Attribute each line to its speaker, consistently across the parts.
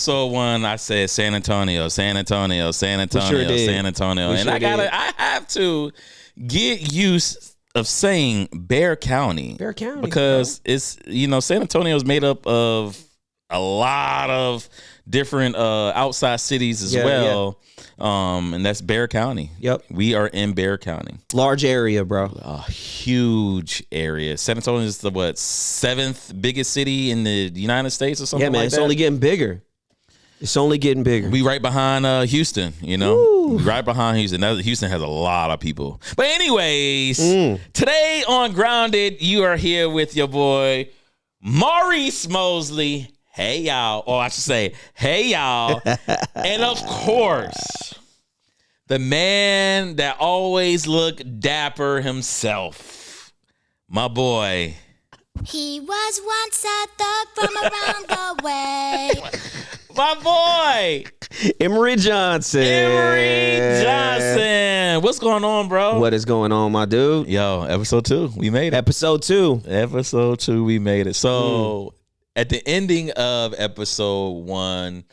Speaker 1: episode 1, I said San Antonio, San Antonio, San Antonio, San Antonio. And I have to get used of saying Bexar County.
Speaker 2: Bexar County.
Speaker 1: Because it's, San Antonio is made up of a lot of different outside cities as well. Yeah. And that's Bexar County.
Speaker 2: Yep.
Speaker 1: We are in Bexar County.
Speaker 2: Large area, bro.
Speaker 1: A huge area. San Antonio is the 7th biggest city in the United States or something like that?
Speaker 2: Yeah, man. It's only getting bigger. It's only getting bigger.
Speaker 1: We right behind Houston, We right behind Houston. Houston has a lot of people. But anyways, today on Grounded, you are here with your boy, Maurice Mosley. Hey, y'all. Or I should say, hey, y'all. And of course, the man that always looked dapper himself, my boy.
Speaker 3: He was once a thug from around the way.
Speaker 1: My boy.
Speaker 2: Emory Johnson.
Speaker 1: What's going on, bro?
Speaker 2: What is going on, my dude?
Speaker 1: Yo, episode 2. We made it.
Speaker 2: Episode 2.
Speaker 1: Episode 2, we made it. So, at the ending of episode 1,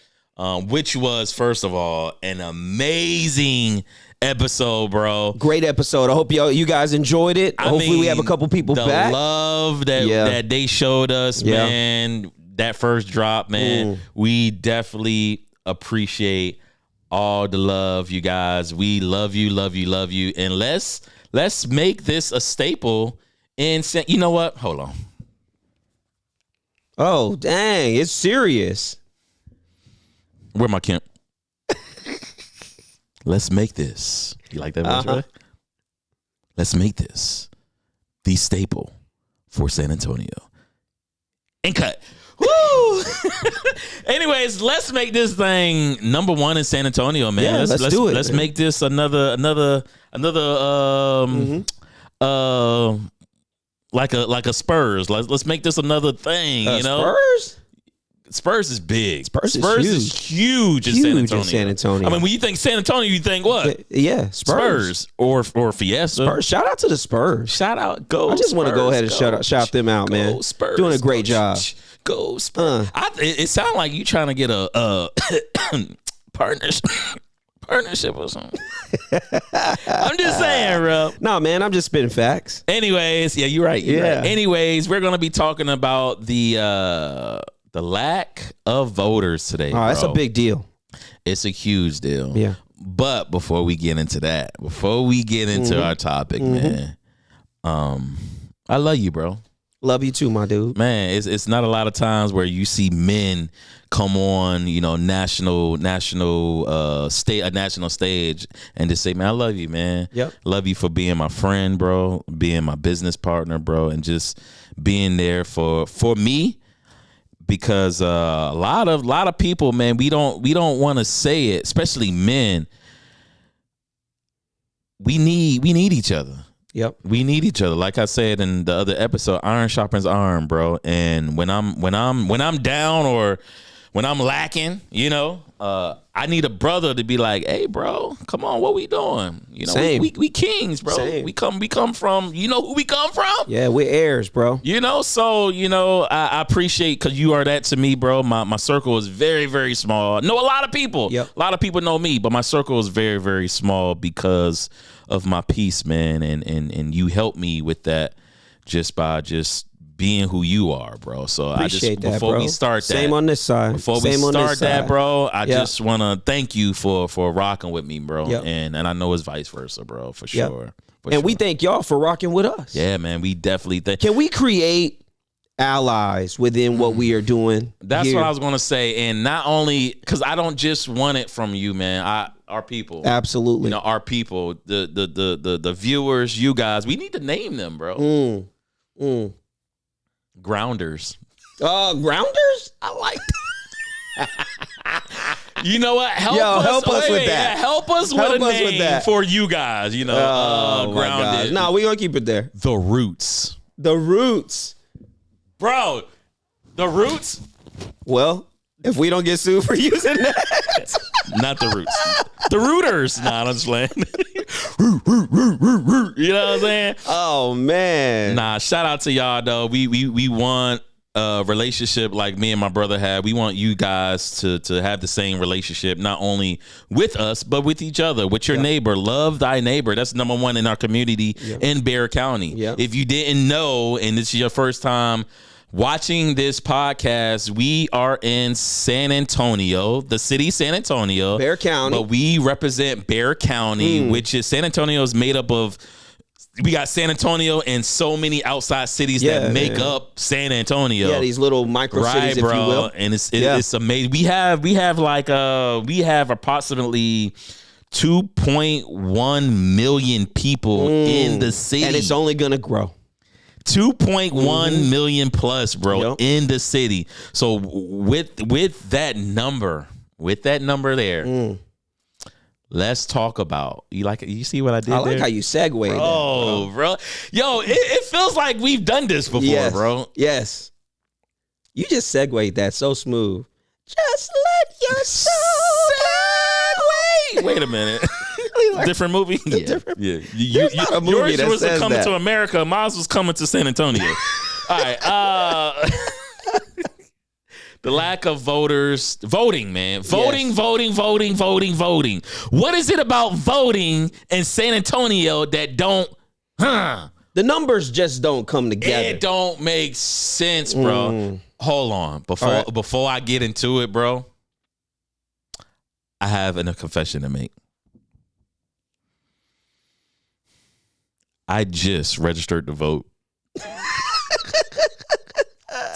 Speaker 1: which was, first of all, an amazing episode, bro.
Speaker 2: Great episode. I hope you guys enjoyed it. Hopefully we have a couple people back.
Speaker 1: The love that they showed us, man. That first drop, man. We definitely appreciate all the love, you guys. We love you, love you, love you. And let's make this a staple. You know what? Hold on.
Speaker 2: Oh, dang. It's serious.
Speaker 1: Where my Kemp? Let's make this. You like that voice, right? Let's make this the staple for San Antonio. And cut. Woo! Anyways, let's make this thing #1 in San Antonio, man.
Speaker 2: Yeah, let's do it.
Speaker 1: Let's make this another like a Spurs. Let's make this another thing,
Speaker 2: Spurs?
Speaker 1: Spurs is big.
Speaker 2: Spurs
Speaker 1: is huge in San Antonio. I mean, when you think San Antonio, you think what?
Speaker 2: Yeah, Spurs
Speaker 1: or Fiesta.
Speaker 2: Spurs. Shout out to the Spurs.
Speaker 1: Shout out, go.
Speaker 2: I just want to go ahead and shout them out, man.
Speaker 1: Spurs,
Speaker 2: doing a great job.
Speaker 1: Go Spurs. It sounds like you trying to get a partnership or something. I'm just saying, bro.
Speaker 2: No, man, I'm just spitting facts.
Speaker 1: Anyways, yeah, you're right. You're right. Anyways, we're gonna be talking about the lack of voters today.
Speaker 2: Oh, that's a big deal.
Speaker 1: It's a huge deal.
Speaker 2: Yeah.
Speaker 1: But before we get into that, before we get into our topic, man, I love you, bro.
Speaker 2: Love you too, my dude.
Speaker 1: Man, it's not a lot of times where you see men come on, national stage and just say, man, I love you, man.
Speaker 2: Yep.
Speaker 1: Love you for being my friend, bro, being my business partner, bro, and just being there for me. Because a lot of people, man, we don't want to say it, especially men. We need each other.
Speaker 2: Yep.
Speaker 1: We need each other. Like I said in the other episode, iron sharpens iron, bro. And when I'm down or when I'm lacking, I need a brother to be like, hey, bro, come on, what we doing?
Speaker 2: Same.
Speaker 1: We kings, bro.
Speaker 2: Same.
Speaker 1: We come from, who we come from?
Speaker 2: Yeah, we're heirs, bro.
Speaker 1: So, I appreciate, because you are that to me, bro. My circle is very, very small. I know a lot of people.
Speaker 2: Yep.
Speaker 1: A lot of people know me, but my circle is very, very small because of my peace, man. And you help me with that just by being who you are, bro. So
Speaker 2: Appreciate that,
Speaker 1: before
Speaker 2: bro.
Speaker 1: we start that,
Speaker 2: same on this side.
Speaker 1: Before we start that, bro, I just want to thank you for rocking with me, bro.
Speaker 2: Yep.
Speaker 1: And I know it's vice versa, bro, for sure.
Speaker 2: And we thank y'all for rocking with us.
Speaker 1: Yeah, man, we definitely thank.
Speaker 2: Can we create allies within what we are doing?
Speaker 1: That's what I was gonna say, and not only because I don't just want it from you, man. Our people,
Speaker 2: absolutely,
Speaker 1: our people, the viewers, you guys. We need to name them, bro. Grounders.
Speaker 2: Grounders?
Speaker 1: I like You know what? Help us with that. Yeah, help us with a name for you guys. Grounded.
Speaker 2: No, we're going to keep it there.
Speaker 1: The Roots.
Speaker 2: The Roots.
Speaker 1: Bro, The Roots?
Speaker 2: Well, if we don't get sued for using that.
Speaker 1: Not The Roots. The Rooters. Nah, I'm just playing. You know what I'm saying?
Speaker 2: Oh, man.
Speaker 1: Nah, shout out to y'all, though. We want relationship like me and my brother had. We want you guys to have the same relationship, not only with us, but with each other, with your neighbor. Love thy neighbor. That's number one in our community in Bexar County. If you didn't know, and this is your first time watching this podcast, we are in San Antonio, the city San Antonio.
Speaker 2: Bexar County.
Speaker 1: But we represent Bexar County, which is San Antonio is made up of, we got San Antonio and so many outside cities that make up San Antonio.
Speaker 2: Yeah, these little micro cities, if you will.
Speaker 1: And it's amazing. We have approximately 2.1 million people in the city,
Speaker 2: and it's only gonna grow.
Speaker 1: 2.1 million plus, bro, in the city. So with that number there. Let's talk about you see what I did there?
Speaker 2: I like how you segued.
Speaker 1: Bro. Yo, it feels like we've done this before, bro.
Speaker 2: Yes. You just segued that so smooth. Just let your soul
Speaker 1: segue. Wait a minute. Different movie? Yeah.
Speaker 2: There's not a movie
Speaker 1: yours
Speaker 2: that
Speaker 1: wasn't
Speaker 2: says
Speaker 1: coming
Speaker 2: that.
Speaker 1: to America. Mine was coming to San Antonio. All right. The lack of voting, man. Voting. What is it about voting in San Antonio that don't,
Speaker 2: The numbers just don't come together.
Speaker 1: It don't make sense, bro. Hold on. Before I get into it, bro, I have a confession to make. I just registered to vote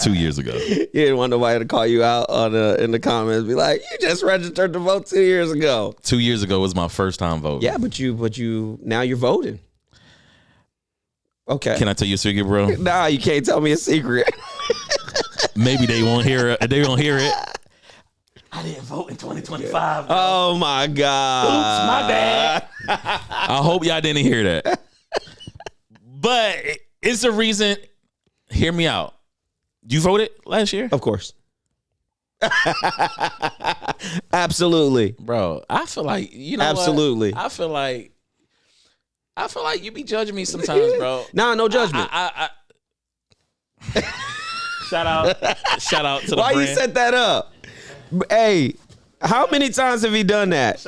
Speaker 1: 2 years ago.
Speaker 2: You didn't want nobody to call you out in the comments, be like, "You just registered to vote 2 years ago."
Speaker 1: 2 years ago was my first time voting.
Speaker 2: Yeah, but you now you're voting. Okay.
Speaker 1: Can I tell you a secret, bro?
Speaker 2: Nah, you can't tell me a secret.
Speaker 1: Maybe they won't hear it. They won't hear it. I didn't vote in 2025. Bro.
Speaker 2: Oh my God.
Speaker 1: Oops, my bad. I hope y'all didn't hear that. But it's a reason. Hear me out. You voted last year?
Speaker 2: Of course. Absolutely.
Speaker 1: Bro, I feel like,
Speaker 2: Absolutely.
Speaker 1: What? I feel like you be judging me sometimes, bro.
Speaker 2: Nah, no judgment.
Speaker 1: Shout out to the
Speaker 2: Why
Speaker 1: brand.
Speaker 2: you set that up? Hey, how many times have you done that?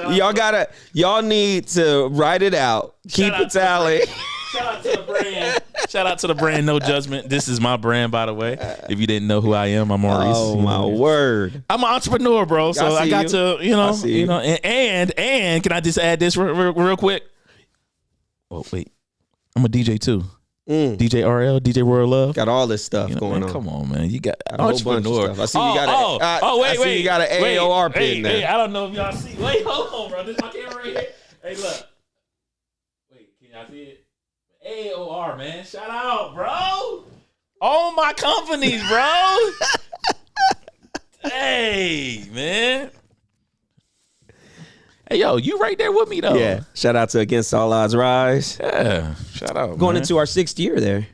Speaker 2: Y'all need to write it out. Keep a tally.
Speaker 1: Shout out to the brand. Shout out to the brand. No judgment. This is my brand, by the way. If you didn't know who I am, I'm Maurice.
Speaker 2: Oh my word!
Speaker 1: I'm an entrepreneur, bro. So I got to, and can I just add this real quick? Oh wait, I'm a DJ too. DJ RL, DJ Royal Love.
Speaker 2: Got all this stuff going on.
Speaker 1: Come on, man. You got
Speaker 2: a whole bunch of stuff. I see you got wait. You got an AOR pin there.
Speaker 1: Hey, I don't know if y'all see. Wait, hold on, bro. This is my camera right here. Hey, look. Wait, can y'all see it? AOR, man. Shout out, bro. All my companies, bro. Hey, man. Hey, yo, you right there with me, though.
Speaker 2: Yeah. Shout out to Against All Odds Rise.
Speaker 1: Yeah. Shout out,
Speaker 2: Going into our 6th year there.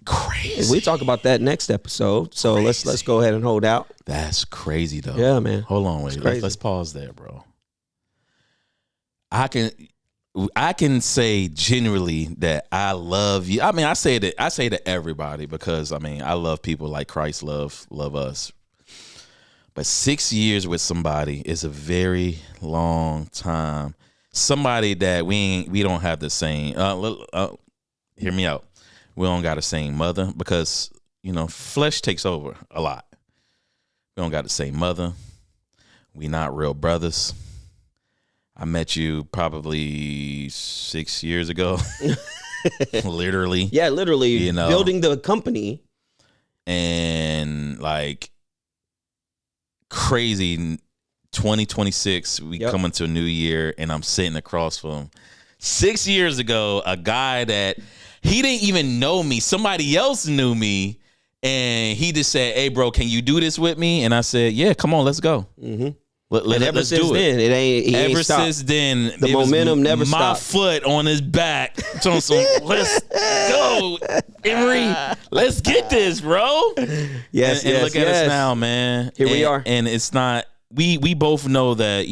Speaker 1: Crazy.
Speaker 2: We talk about that next episode. So let's go ahead and hold out.
Speaker 1: That's crazy, though.
Speaker 2: Yeah, man.
Speaker 1: Hold on, wait. Let's pause there, bro. I can say genuinely that I love you. I mean, I say to everybody because I love people like Christ love us. But 6 years with somebody is a very long time. Somebody that we don't have the same. Hear me out. We don't got the same mother because flesh takes over a lot. We don't got the same mother. We not real brothers. I met you probably 6 years ago. Literally.
Speaker 2: Yeah, literally. Building the company.
Speaker 1: And crazy 2026, we come into a new year and I'm sitting across from 6 years ago, a guy that he didn't even know me. Somebody else knew me. And he just said, "Hey, bro, can you do this with me?" And I said, "Yeah, come on, let's go." Mm-hmm.
Speaker 2: Ever since then, it ain't.
Speaker 1: Ever since then,
Speaker 2: the momentum never stopped.
Speaker 1: My foot on his back. Let's go, Emery. Let's get this, bro.
Speaker 2: Yes,
Speaker 1: and look at us now, man.
Speaker 2: Here we are,
Speaker 1: and it's not. We both know that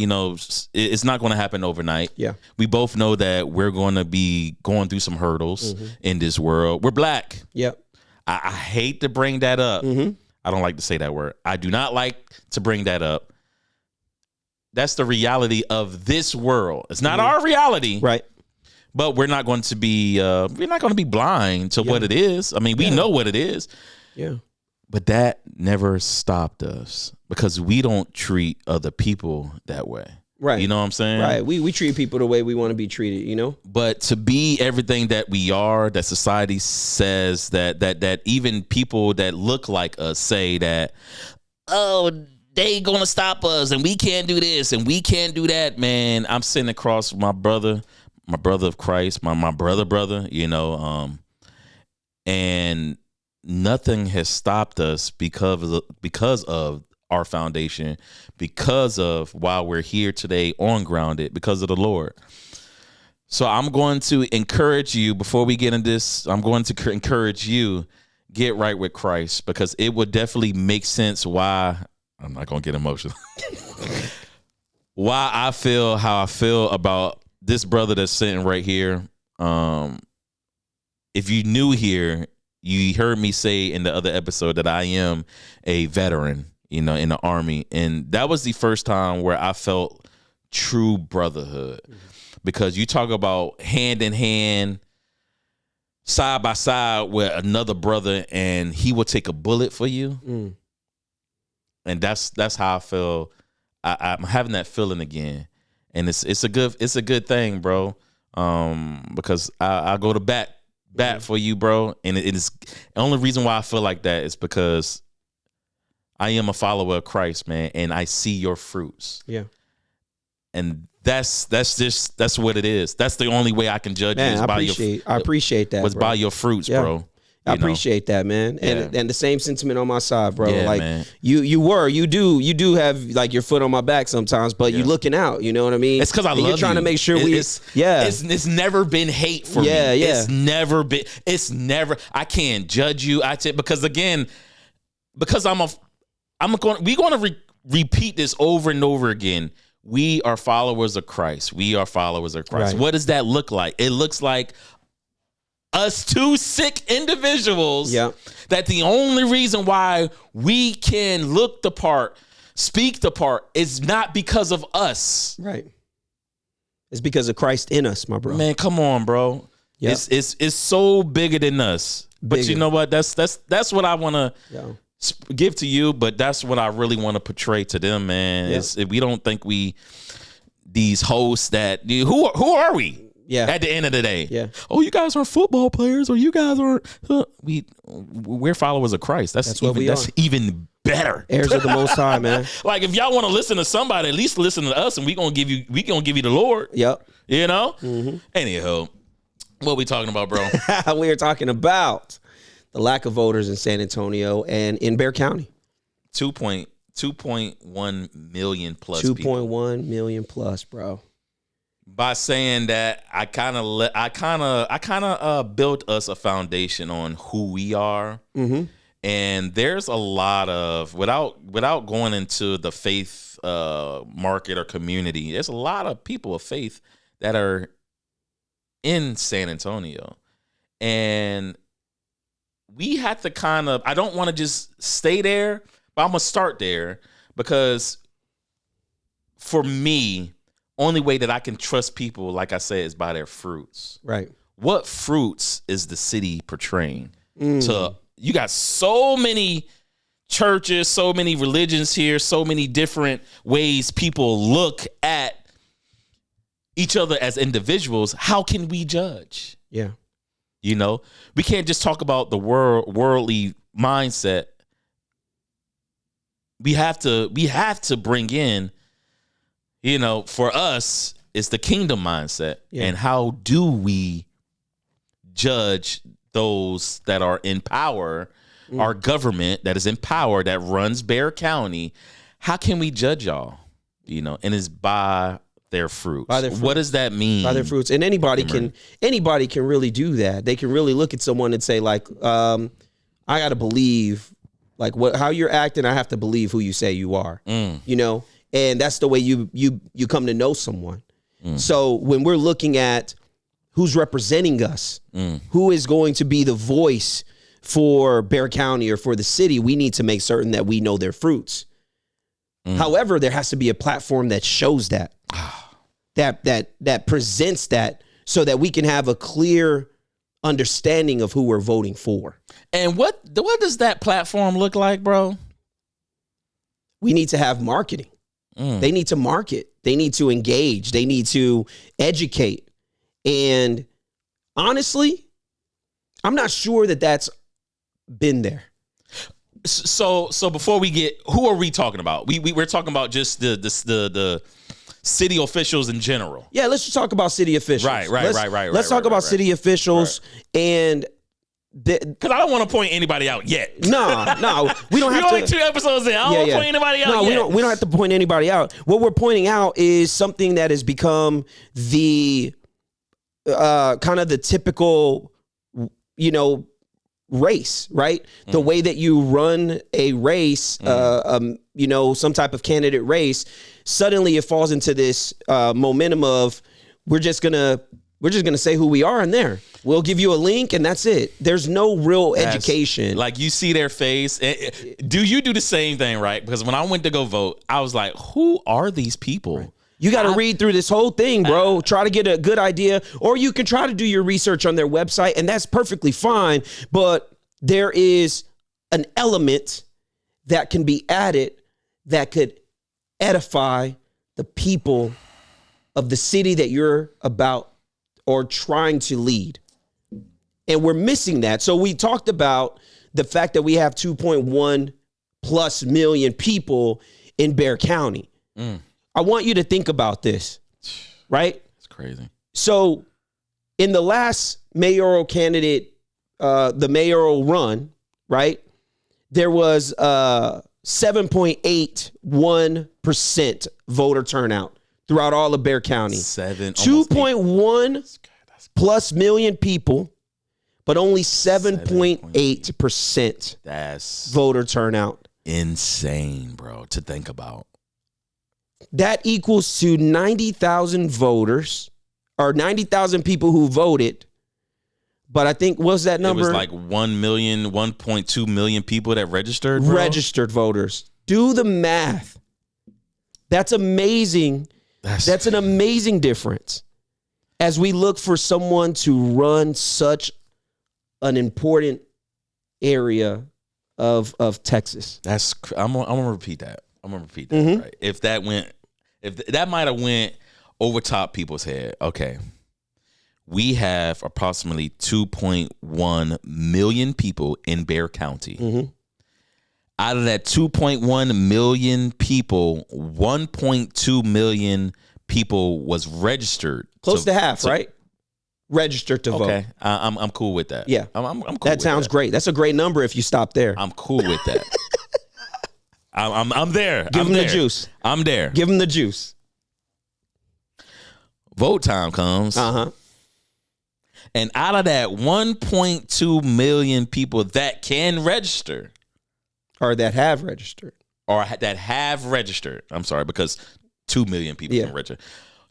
Speaker 1: it's not going to happen overnight.
Speaker 2: Yeah,
Speaker 1: we both know that we're going to be going through some hurdles in this world. We're black.
Speaker 2: Yep.
Speaker 1: I hate to bring that up. Mm-hmm. I don't like to say that word. I do not like to bring that up. That's the reality of this world. It's not our reality.
Speaker 2: Right.
Speaker 1: But we're not going to be blind to what it is. I mean, we know what it is.
Speaker 2: Yeah.
Speaker 1: But that never stopped us because we don't treat other people that way.
Speaker 2: Right.
Speaker 1: You know what I'm saying?
Speaker 2: Right. We treat people the way we want to be treated, you know?
Speaker 1: But to be everything that we are, that society says, that even people that look like us say that, oh, they gonna stop us and we can't do this and we can't do that, man. I'm sitting across my brother of Christ, my brother, you know, and nothing has stopped us because of our foundation, because of why we're here today on Grounded, because of the Lord. So I'm going to encourage you, before we get into this, I'm going to encourage you, get right with Christ, because it would definitely make sense why, I'm not going to get emotional, why I feel how I feel about this brother that's sitting right here. If you new here, you heard me say in the other episode that I am a veteran, you know, in the Army. And that was the first time where I felt true brotherhood. Because you talk about hand in hand, side by side with another brother, and he will take a bullet for you. And that's how I feel. I'm having that feeling again. And it's a good thing, bro. Because I go to bat for you, bro. And it is the only reason why I feel like that is because I am a follower of Christ, man, and I see your fruits.
Speaker 2: Yeah.
Speaker 1: And that's what it is. That's the only way I can judge you.
Speaker 2: I appreciate that.
Speaker 1: Was by your fruits, bro.
Speaker 2: I appreciate that, man. And the same sentiment on my side, bro.
Speaker 1: Yeah,
Speaker 2: like
Speaker 1: man.
Speaker 2: you do have like your foot on my back sometimes, but you looking out, you know what I mean?
Speaker 1: It's because I love you.
Speaker 2: You're trying to make sure
Speaker 1: it's never been hate for me.
Speaker 2: Yeah.
Speaker 1: It's never, I can't judge you. Because again, because we're going to repeat this over and over again. We are followers of Christ. We are followers of Christ.
Speaker 2: Right.
Speaker 1: What does that look like? It looks like us two sick individuals that the only reason why we can look the part, speak the part, is not because of us.
Speaker 2: Right. It's because of Christ in us, my bro.
Speaker 1: Man, come on, bro. Yep. It's so bigger than us. But you know what? That's what I want to give to you, but that's what I really want to portray to them, man. Is we don't think these hosts that who are we? Yeah. At the end of the day.
Speaker 2: Yeah.
Speaker 1: Oh, you guys are football players, or you guys are we're followers of Christ. That's even better.
Speaker 2: Heirs of the Most High, man.
Speaker 1: Like if y'all want to listen to somebody, at least listen to us, and we gonna give you the Lord.
Speaker 2: Yep.
Speaker 1: You know. Anyhow, what we talking about, bro?
Speaker 2: We are talking about the lack of voters in San Antonio and in Bexar County.
Speaker 1: 2.1 million plus.
Speaker 2: 2.1 million plus, bro.
Speaker 1: By saying that, I kind of built us a foundation on who we are, and there's a lot of without going into the faith market or community. There's a lot of people of faith that are in San Antonio, and we have to kind of. I don't want to just stay there, but I'm gonna start there because for me, only way that I can trust people, like I said, is by their fruits.
Speaker 2: Right.
Speaker 1: What fruits is the city portraying? So you got so many churches, so many religions here, so many different ways people look at each other as individuals. How can we judge?
Speaker 2: Yeah.
Speaker 1: You know, we can't just talk about the worldly mindset. We have to bring in, you know, for us, it's the kingdom mindset. Yeah. And how do we judge those that are in power, our government that is in power, that runs Bexar County? How can we judge y'all? You know, and it's by their fruits. What does that mean?
Speaker 2: By their fruits. And anybody can really do that. They can really look at someone and say, like, I got to believe, like, how you're acting, I have to believe who you say you are. You know? And that's the way you come to know someone. So when we're looking at who's representing us, who is going to be the voice for Bexar County or for the city, we need to make certain that we know their fruits. However, there has to be a platform that shows that, that presents that, so that we can have a clear understanding of who we're voting for.
Speaker 1: And what does that platform look like, bro?
Speaker 2: We need to have marketing. They need to market. They need to engage. They need to educate. And honestly, I'm not sure that that's been there.
Speaker 1: So before we get, who are we talking about? We're talking about just the city officials in general.
Speaker 2: Yeah, let's just talk about city officials.
Speaker 1: Right.
Speaker 2: Let's talk about city officials and.
Speaker 1: Because I don't want to point anybody out yet.
Speaker 2: No, we don't have
Speaker 1: We're
Speaker 2: to.
Speaker 1: only 2 episodes in. I don't want to point anybody out yet.
Speaker 2: We don't have to point anybody out. What we're pointing out is something that has become the kind of the typical, race, right? The way that you run a race, some type of candidate race, suddenly it falls into this momentum of we're just gonna say who we are in there. We'll give you a link and that's it. There's no real education.
Speaker 1: Like you see their face. Do you do the same thing, right? Because when I went to go vote, I was like, who are these people? Right.
Speaker 2: You got to read through this whole thing, bro. Try to get a good idea, or you can try to do your research on their website, and that's perfectly fine. But there is an element that can be added that could edify the people of the city that you're about or trying to lead. And we're missing that. So we talked about the fact that we have 2.1 plus million people in Bexar County. I want you to think about this, right?
Speaker 1: It's crazy.
Speaker 2: So in the last mayoral candidate, the mayoral run, right, there was 7.81% voter turnout throughout all of Bexar County. 2.1 plus million people, but only 7.8%
Speaker 1: That's
Speaker 2: voter turnout.
Speaker 1: Insane, bro, to think about.
Speaker 2: That equals to 90,000 voters, or 90,000 people who voted. But I think, what's that number?
Speaker 1: It was like 1.2 million people that registered, bro.
Speaker 2: Registered voters. Do the math. That's amazing. That's an amazing difference. As we look for someone to run such an important area of Texas.
Speaker 1: I'm gonna repeat that. Right? If that might have went over top people's head. Okay. We have approximately 2.1 million people in Bexar County. Out of that 2.1 million people, 1.2 million people was registered.
Speaker 2: Close to half, right? Registered to vote.
Speaker 1: Okay, I'm cool with that.
Speaker 2: Yeah,
Speaker 1: I'm cool.
Speaker 2: That sounds great. That's a great number if you stop there.
Speaker 1: I'm cool with that. I'm there.
Speaker 2: Give them the juice.
Speaker 1: I'm there.
Speaker 2: Give them the juice.
Speaker 1: Vote time comes. And out of that 1.2 million people that can register,
Speaker 2: or that have registered,
Speaker 1: I'm sorry, because 2 million people can register.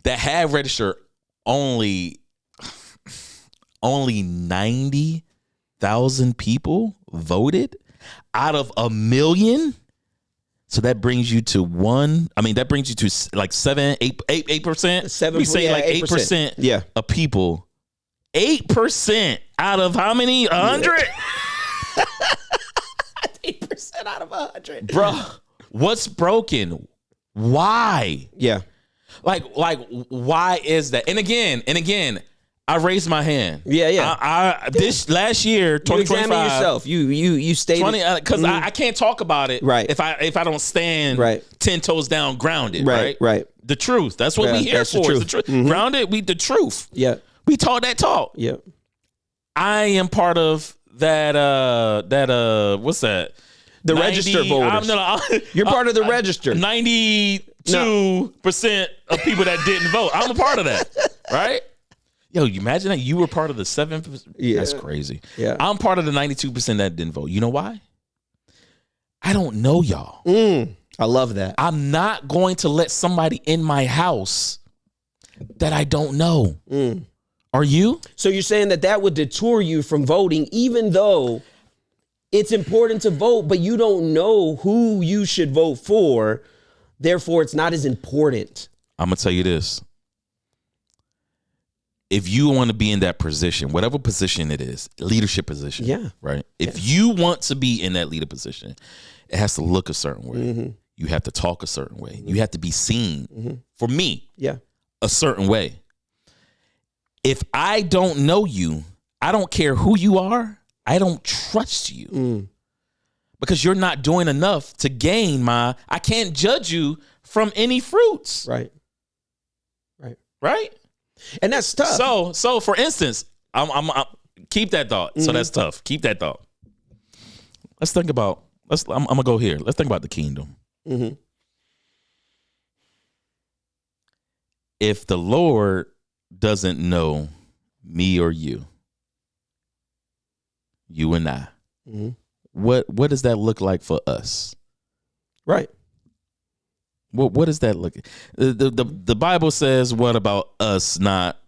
Speaker 1: That have registered, only 90,000 people voted out of a million. So that brings you to like 8%. We say like 8% of people. 8% out of how many? 100?
Speaker 2: 8% out of 100.
Speaker 1: Bro, what's broken? Why?
Speaker 2: Yeah.
Speaker 1: Like why is that? And again, I raised my hand.
Speaker 2: Yeah.
Speaker 1: This last year, 2025.
Speaker 2: You examine yourself. You stated
Speaker 1: because I can't talk about it.
Speaker 2: Right.
Speaker 1: If I don't stand 10 toes down, grounded.
Speaker 2: Right.
Speaker 1: The truth. That's what we here for. The truth. Grounded. The truth.
Speaker 2: Yeah.
Speaker 1: We talk that talk.
Speaker 2: Yeah.
Speaker 1: I am part of that. What's that?
Speaker 2: The registered voters. You're part of the register.
Speaker 1: 92% of people that didn't vote. I'm a part of that. Right. Yo, you imagine that you were part of the 7%.
Speaker 2: Yeah.
Speaker 1: That's crazy.
Speaker 2: Yeah.
Speaker 1: I'm part of the 92% that didn't vote. You know why? I don't know y'all.
Speaker 2: I love that.
Speaker 1: I'm not going to let somebody in my house that I don't know. Are you?
Speaker 2: So you're saying that would deter you from voting, even though it's important to vote, but you don't know who you should vote for. Therefore, it's not as important.
Speaker 1: I'm going to tell you this. If you want to be in that position, whatever position it is, leadership position,
Speaker 2: Yeah.
Speaker 1: right? If you want to be in that leader position, it has to look a certain way. You have to talk a certain way. You have to be seen, for me, a certain way. If I don't know you, I don't care who you are, I don't trust you. Because you're not doing enough to gain I can't judge you from any fruits.
Speaker 2: Right.
Speaker 1: And
Speaker 2: that's tough.
Speaker 1: So for instance, I'm keep that thought. So that's tough. Keep that thought. Let's think about, I'm gonna go here. Let's think about the kingdom. If the Lord doesn't know me or you and I, what does that look like for us?
Speaker 2: Right.
Speaker 1: What does that look? The Bible says, what about us not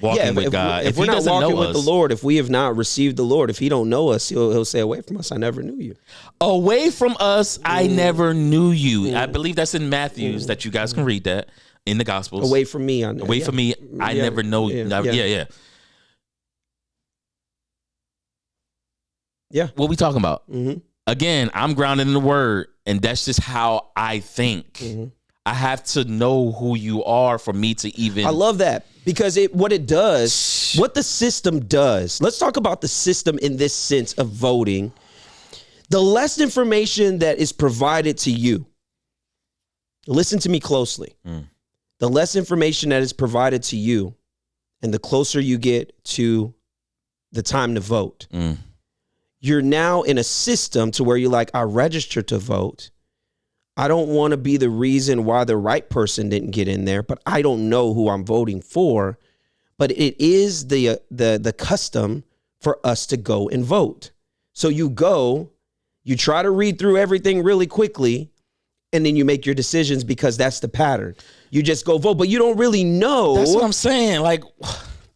Speaker 1: walking with God?
Speaker 2: If we're not walking with the Lord, if we have not received the Lord, if he don't know us, he'll say, away from us, I never knew you.
Speaker 1: Away from us, I never knew you. I believe that's in Matthew's, that you guys can read that in the Gospels.
Speaker 2: Away from me.
Speaker 1: Away from me, I never know you.
Speaker 2: Yeah.
Speaker 1: What we talking about? Again, I'm grounded in the word, and that's just how I think. I have to know who you are for me to even.
Speaker 2: I love that, because what the system does. Let's talk about the system in this sense of voting. The less information that is provided to you, listen to me closely. The less information that is provided to you, and the closer you get to the time to vote, you're now in a system to where you're like, I registered to vote. I don't want to be the reason why the right person didn't get in there, but I don't know who I'm voting for. But it is the custom for us to go and vote. So you try to read through everything really quickly, and then you make your decisions because that's the pattern. You just go vote, but you don't really know.
Speaker 1: That's what I'm saying. Like,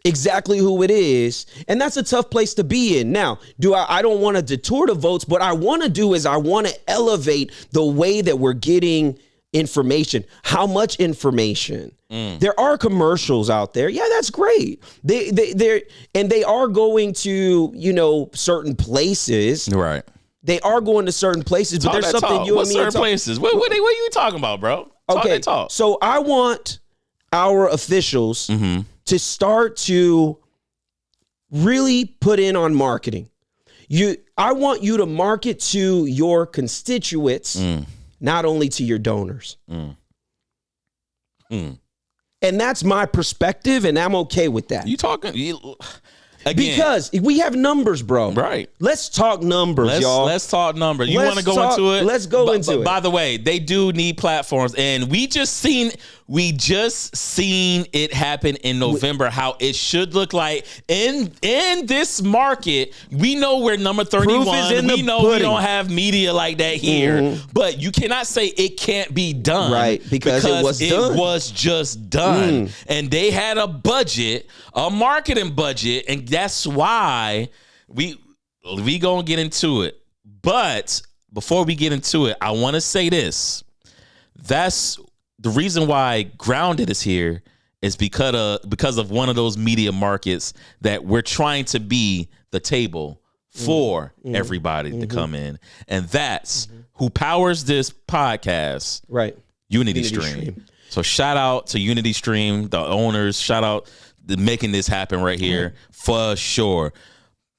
Speaker 2: exactly who it is. And that's a tough place to be in. Now, I don't want to detour the votes. What I want to do is I want to elevate the way that we're getting information. How much information? There are commercials out there. Yeah, that's great. They are going to, certain places.
Speaker 1: Right.
Speaker 2: They are going to certain places, but there's something
Speaker 1: talk.
Speaker 2: you
Speaker 1: What
Speaker 2: and me
Speaker 1: certain places? What are you talking about, bro?
Speaker 2: Okay. So I want our officials to start to really put in on marketing. I want you to market to your constituents, not only to your donors. And that's my perspective, and I'm okay with that. Again, because we have numbers, bro.
Speaker 1: Right.
Speaker 2: Let's talk numbers, y'all.
Speaker 1: Let's talk numbers. You want to go into it?
Speaker 2: Let's go into it.
Speaker 1: By the way, they do need platforms, and we just seen it happen in November. How it should look like in this market. We know we're number 31. We know we don't have media like that here, but you cannot say it can't be done,
Speaker 2: right? Because it
Speaker 1: was just done, and they had a budget, a marketing budget, and that's why we gonna get into it. But before we get into it, I want to say this. That's the reason why Grounded is here, is because of one of those media markets that we're trying to be the table for everybody to come in. And that's who powers this podcast.
Speaker 2: Right.
Speaker 1: Unity Stream. So shout out to Unity Stream, the owners. Shout out to making this happen right here for sure.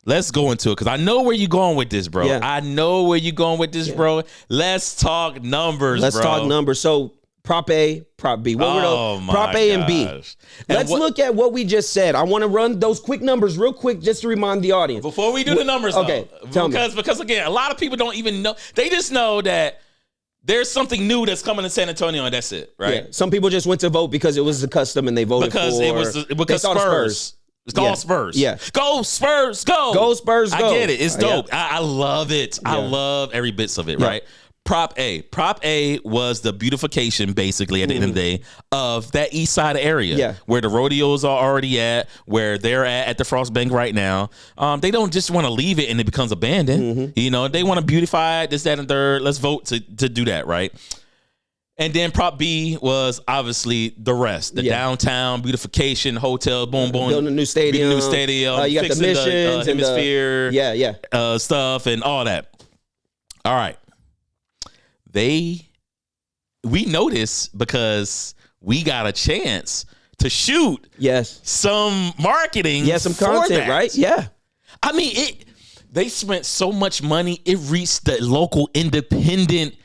Speaker 1: Let's go into it, because I know where you're going with this, bro.
Speaker 2: Yeah.
Speaker 1: I know where you're going with this, bro. Let's talk numbers,
Speaker 2: Let's talk numbers. So Prop A, Prop B. What were those? Prop A and B. Let's look at what we just said. I want to run those quick numbers real quick just to remind the audience.
Speaker 1: Before we do the numbers,
Speaker 2: okay, tell me.
Speaker 1: Because again, a lot of people don't even know. They just know that there's something new that's coming to San Antonio, and that's it, right?
Speaker 2: Yeah. Some people just went to vote because it was the custom and they voted
Speaker 1: because Spurs. It's called Spurs.
Speaker 2: Yeah.
Speaker 1: Go Spurs, go.
Speaker 2: Go Spurs, go.
Speaker 1: I get it. It's dope. I love it. I love every bits of it, right? Prop A. Prop A was the beautification, basically, at the end of the day, of that east side area. Where the rodeos are already at, where they're at the Frost Bank right now. They don't just want to leave it and it becomes abandoned. You know, they want to beautify it, this, that, and third. Let's vote to do that, right? And then Prop B was obviously the rest. The downtown beautification, hotel, boom, boom.
Speaker 2: Building a new stadium.
Speaker 1: You got the missions, hemisphere, stuff and all that. All right. We noticed because we got a chance to shoot some marketing.
Speaker 2: Some content, right? Yeah.
Speaker 1: I mean, they spent so much money, it reached the local independent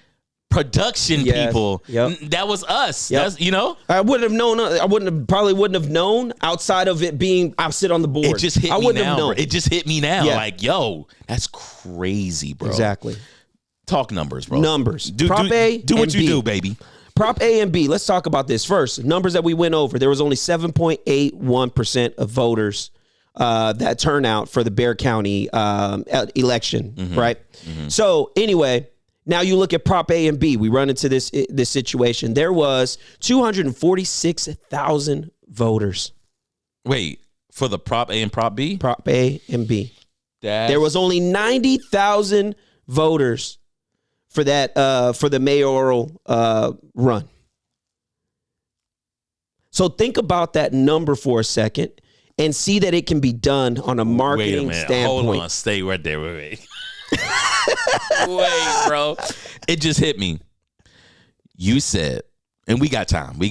Speaker 1: production people. That was us. That's, you know,
Speaker 2: I wouldn't have known. Probably wouldn't have known outside of it being I sit on the board.
Speaker 1: It just hit me now. Bro. It just hit me now. Like, yo, that's crazy, bro.
Speaker 2: Exactly.
Speaker 1: Talk numbers, bro.
Speaker 2: Numbers.
Speaker 1: Prop A, do what you do, baby.
Speaker 2: Prop A and B. Let's talk about this first. Numbers that we went over. There was only 7.81% of voters that turnout for the Bexar County election, right? So anyway, now you look at Prop A and B. We run into this situation. There was 246,000 voters.
Speaker 1: Wait, for the Prop A and Prop B?
Speaker 2: Prop A and B. There was only 90,000 voters for that for the mayoral run. So think about that number for a second and see that it can be done on a marketing standpoint.
Speaker 1: Hold on, stay right there. Wait. Wait, bro. It just hit me. You said, and we got time. You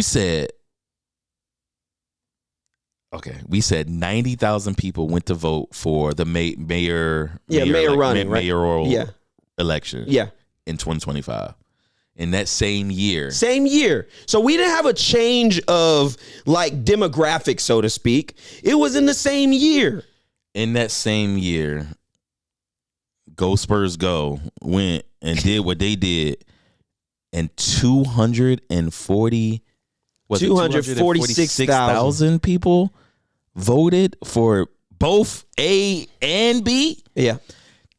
Speaker 1: said, okay, we said 90,000 people went to vote for the mayoral election in 2025. In that same year.
Speaker 2: So we didn't have a change of like demographics, so to speak. It was in the same year.
Speaker 1: In that same year, Go Spurs Go went and did what they did, and 246,000 people voted for both A and B.
Speaker 2: Yeah.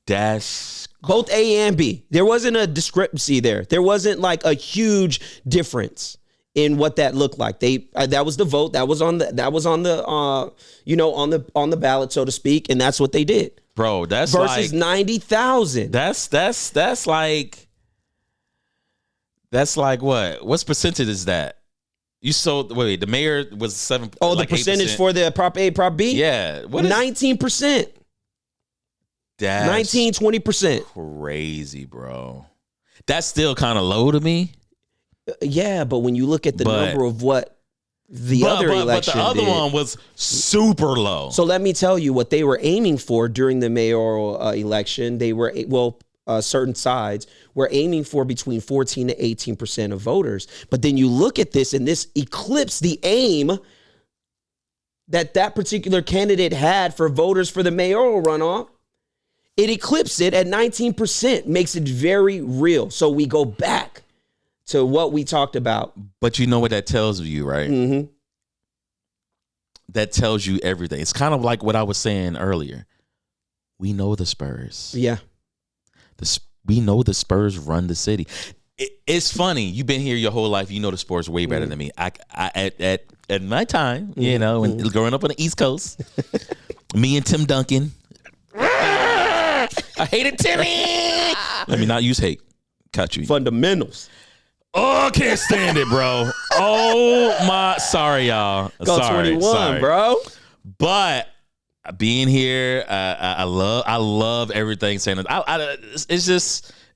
Speaker 1: That's
Speaker 2: both A and B. There wasn't a discrepancy there. There wasn't like a huge difference in what that looked like. That was the vote. That was on the on the ballot, so to speak, and that's what they did.
Speaker 1: Bro, that's
Speaker 2: versus
Speaker 1: like
Speaker 2: 90,000.
Speaker 1: That's like what? What's percentage is that? You sold the mayor was 7.
Speaker 2: Oh, like the percentage 8%. For the Prop A, Prop B?
Speaker 1: Yeah.
Speaker 2: What is 19%?
Speaker 1: That's
Speaker 2: 19-20%.
Speaker 1: Crazy, bro. That's still kind of low to me.
Speaker 2: Yeah, but when you look at the number of what the other election
Speaker 1: but the other one was super low.
Speaker 2: So let me tell you what they were aiming for during the mayoral election. They were, certain sides were aiming for between 14 to 18% of voters. But then you look at this, and this eclipsed the aim that particular candidate had for voters for the mayoral runoff. It eclipsed it at 19%, makes it very real. So we go back to what we talked about.
Speaker 1: But you know what that tells you, right?
Speaker 2: Mm-hmm.
Speaker 1: That tells you everything. It's kind of like what I was saying earlier. We know the Spurs.
Speaker 2: Yeah.
Speaker 1: We know the Spurs run the city. It's funny. You've been here your whole life. You know the sports way better than me. I at my time, you know, when growing up on the East Coast, me and Tim Duncan. I hated Timmy. Let me not use hate. Cut you.
Speaker 2: Fundamentals.
Speaker 1: Oh, I can't stand it, bro. Oh my, sorry, y'all.
Speaker 2: Go
Speaker 1: sorry,
Speaker 2: 21, bro.
Speaker 1: But being here, I love everything saying.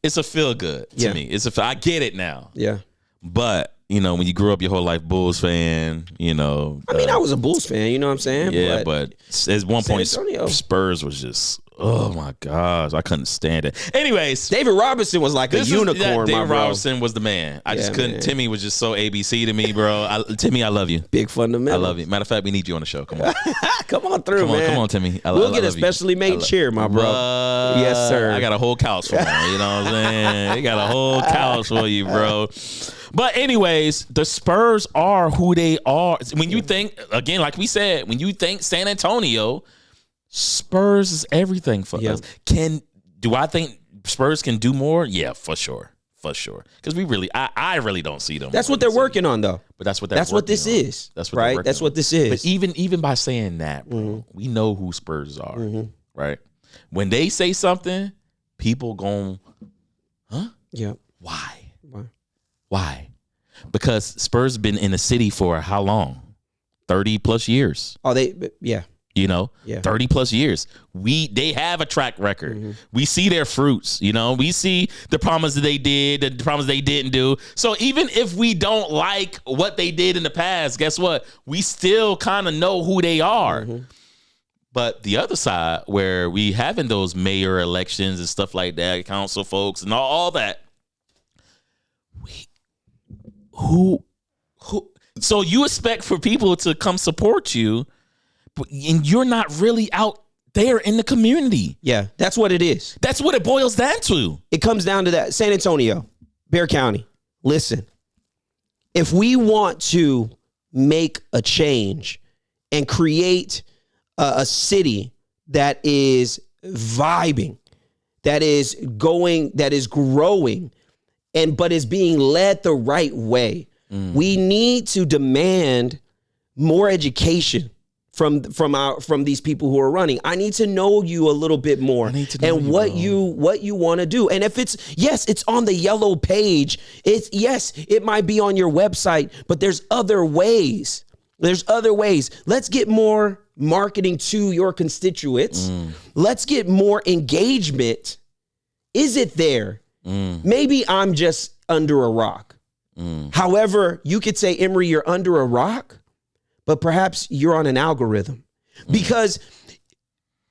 Speaker 1: It's a feel good to me. I get it now.
Speaker 2: Yeah.
Speaker 1: But you know, when you grew up your whole life Bulls fan, you know.
Speaker 2: I mean, I was a Bulls fan. You know what I'm saying?
Speaker 1: Yeah, but at one point, Spurs was just. Oh my gosh, I couldn't stand it. Anyways,
Speaker 2: David Robinson was like a unicorn.
Speaker 1: David Robinson was the man. I just couldn't. Man. Timmy was just so ABC to me, bro. Timmy, I love you.
Speaker 2: Big fundamental.
Speaker 1: I love you. Matter of fact, we need you on the show. Come on,
Speaker 2: come on through, man.
Speaker 1: Come on, Timmy.
Speaker 2: We'll get a specially made chair, my bro. Yes, sir.
Speaker 1: I got a whole couch for him. You know what I'm saying? I got a whole couch for you, bro. But anyways, the Spurs are who they are. When you think, again, like we said, when you think San Antonio, Spurs is everything for us. Do I think Spurs can do more, yeah, for sure. Because I really don't see them.
Speaker 2: That's what they're working on, though.
Speaker 1: But that's what
Speaker 2: this is.
Speaker 1: That's what
Speaker 2: right. That's what this is.
Speaker 1: But even by saying that, bro, we know who Spurs are, right? When they say something, people gon', huh?
Speaker 2: Yeah.
Speaker 1: Why? Because Spurs been in the city for how long? 30 plus years.
Speaker 2: Oh, yeah.
Speaker 1: 30 plus years. They have a track record. We see their fruits, we see the promise that they did, the promise they didn't do. So even if we don't like what they did in the past, guess what? We still kind of know who they are. But the other side, where we having those mayor elections and stuff like that, council folks and all that, who so you expect for people to come support you, and you're not really out there in the community.
Speaker 2: Yeah, that's what it is.
Speaker 1: That's what it boils down to.
Speaker 2: It comes down to that. San Antonio, Bexar County, listen, if we want to make a change and create a city that is vibing, that is growing, but is being led the right way, we need to demand more education from these people who are running. I need to know you a little bit more and what you want to do. And if it's on the yellow page, it might be on your website, but there's other ways. Let's get more marketing to your constituents. Let's get more engagement. Is it there? Maybe I'm just under a rock. However, you could say, Emory, you're under a rock, but perhaps you're on an algorithm, because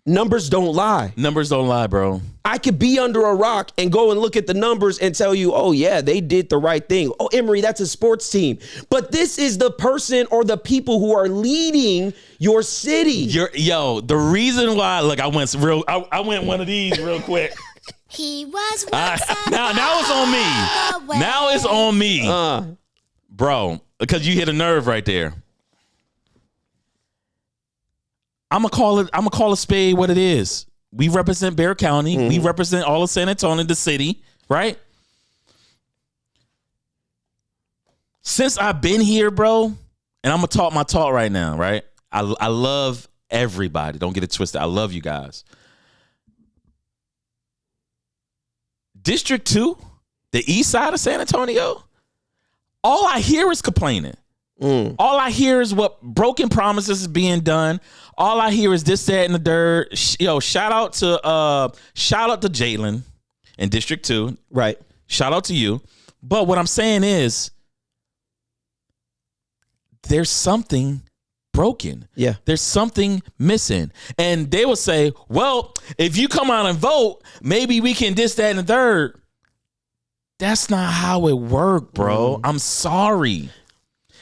Speaker 2: numbers don't lie.
Speaker 1: Numbers don't lie, bro.
Speaker 2: I could be under a rock and go and look at the numbers and tell you, oh, yeah, they did the right thing. Oh, Emory, that's a sports team. But this is the person or the people who are leading your city.
Speaker 1: The reason why, look, I went one of these real quick.
Speaker 3: He was once
Speaker 1: now it's on me. Now it's on me. Bro, because you hit a nerve right there. I'm gonna call a spade what it is. We represent Bexar County. We represent all of San Antonio, the city, right? Since I've been here, bro, and I'm gonna talk my talk right now, right? I love everybody. Don't get it twisted. I love you guys. District 2, the east side of San Antonio, all I hear is complaining. All I hear is what broken promises is being done. All I hear is this, that, and the dirt. Shout out to Jalen in District 2.
Speaker 2: Right.
Speaker 1: Shout out to you. But what I'm saying is, there's something broken.
Speaker 2: Yeah.
Speaker 1: There's something missing. And they will say, well, if you come out and vote, maybe we can this, that, and the third. That's not how it worked, bro. I'm sorry.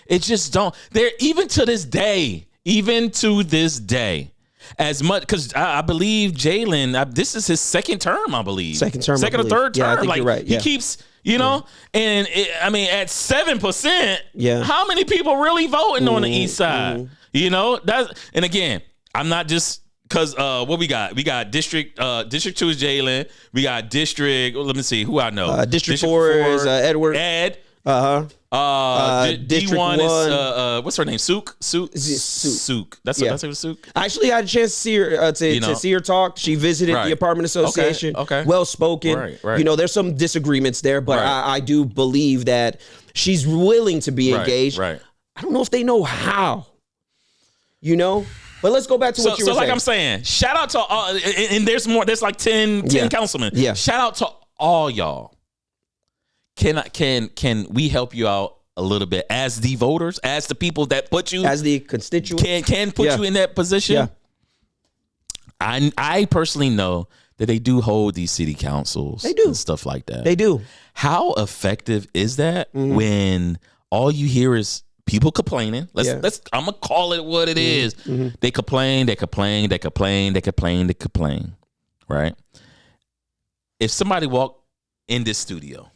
Speaker 1: It just don't. There, even to this day, as much, because I believe Jalen, this is his second term, I believe.
Speaker 2: Second
Speaker 1: or third term.
Speaker 2: Yeah, I think you're right. Yeah.
Speaker 1: He keeps, and at 7%,
Speaker 2: yeah,
Speaker 1: how many people really voting on the east side? And again, I'm not just, because what we got? We got District 2 is Jalen. We got District, let me see, who I know.
Speaker 2: District 4 is Edward.
Speaker 1: Ed.
Speaker 2: District
Speaker 1: D1
Speaker 2: 1
Speaker 1: is what's her name? Sook. That's what Sook.
Speaker 2: I actually had a chance to see her to see her talk. She visited the apartment association. Okay. Well spoken. Right. There's some disagreements there, but I do believe that she's willing to be engaged.
Speaker 1: Right.
Speaker 2: I don't know if they know how. But let's go back to what you were saying.
Speaker 1: So like I'm saying, shout out to all, and there's more. There's like 10 councilmen.
Speaker 2: Yeah.
Speaker 1: Shout out to all y'all. Can we help you out a little bit as the voters, as the people that put you,
Speaker 2: as the constituents,
Speaker 1: can put you in that position?
Speaker 2: Yeah.
Speaker 1: I personally know that they do hold these city councils.
Speaker 2: They do.
Speaker 1: And stuff like that.
Speaker 2: They do.
Speaker 1: How effective is that when all you hear is people complaining? I'm gonna call it what it is. They complain. Right? If somebody walk in this studio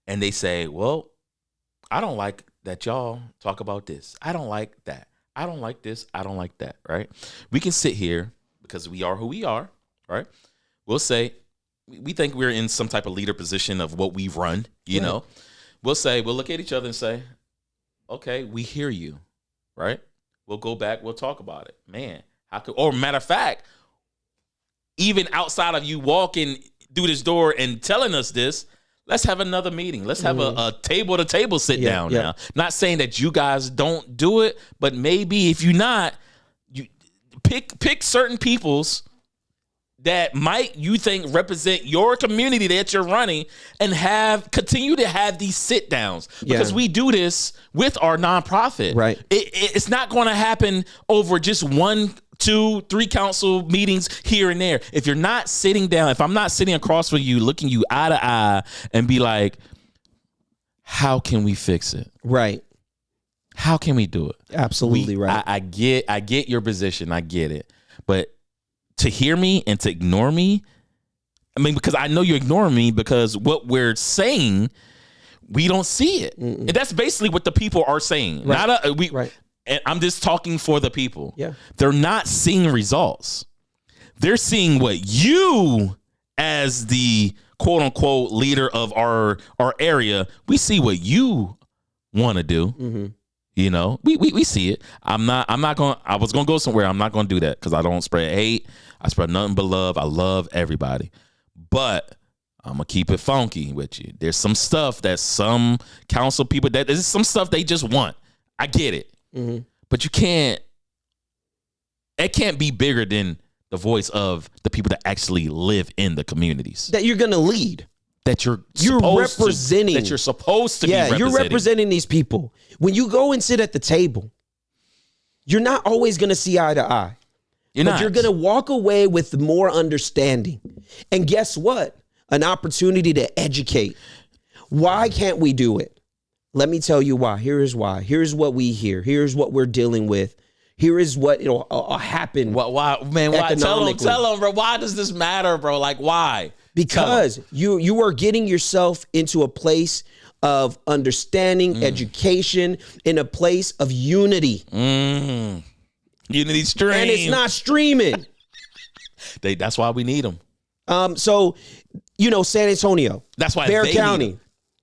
Speaker 1: and they say, well, I don't like that y'all talk about this. I don't like that. I don't like this. I don't like that, right? We can sit here because we are who we are, right? We'll say, we think we're in some type of leader position of what we've run, you know, we'll look at each other and say, okay, we hear you, right? We'll go back, we'll talk about it. Man, or matter of fact, even outside of you walking through this door and telling us this, let's have another meeting. Let's have a table-to-table sit down now. Not saying that you guys don't do it, but maybe if you're not, you pick certain peoples that you think represent your community that you're running, and continue to have these sit downs, because we do this with our nonprofit.
Speaker 2: Right.
Speaker 1: It's not going to happen over just 1, 2, 3 council meetings here and there. If you're not sitting down, if I'm not sitting across from you, looking you eye to eye and be like, how can we fix it?
Speaker 2: Right.
Speaker 1: How can we do it?
Speaker 2: Absolutely right.
Speaker 1: I get your position. I get it. But to hear me and to ignore me, I mean, because I know you're ignoring me, because what we're saying, we don't see it. And that's basically what the people are saying.
Speaker 2: Right.
Speaker 1: Right. And I'm just talking for the people.
Speaker 2: Yeah.
Speaker 1: They're not seeing results. They're seeing what you, as the quote unquote leader of our area, we see what you want to do. Mm-hmm. You know, we see it. I was going to go somewhere. I'm not going to do that, because I don't spread hate. I spread nothing but love. I love everybody. But I'm going to keep it funky with you. There's some stuff that some council people, there's some stuff they just want. I get it. Mm-hmm. But it can't be bigger than the voice of the people that actually live in the communities.
Speaker 2: That you're going to lead.
Speaker 1: That you're
Speaker 2: representing.
Speaker 1: That you're supposed to be representing.
Speaker 2: You're representing these people. When you go and sit at the table, you're not always going to see eye to eye. You're going to walk away with more understanding. And guess what? An opportunity to educate. Why can't we do it? Let me tell you why. Here is why. Here's what we hear. Here's what we're dealing with. Here is what it'll happen.
Speaker 1: Why, man? Why? Tell them, bro. Why does this matter, bro? Like, why?
Speaker 2: Because you are getting yourself into a place of understanding, education, in a place of unity.
Speaker 1: Unity stream.
Speaker 2: And it's not streaming.
Speaker 1: That's why we need them.
Speaker 2: So, San Antonio.
Speaker 1: That's why
Speaker 2: Bexar County.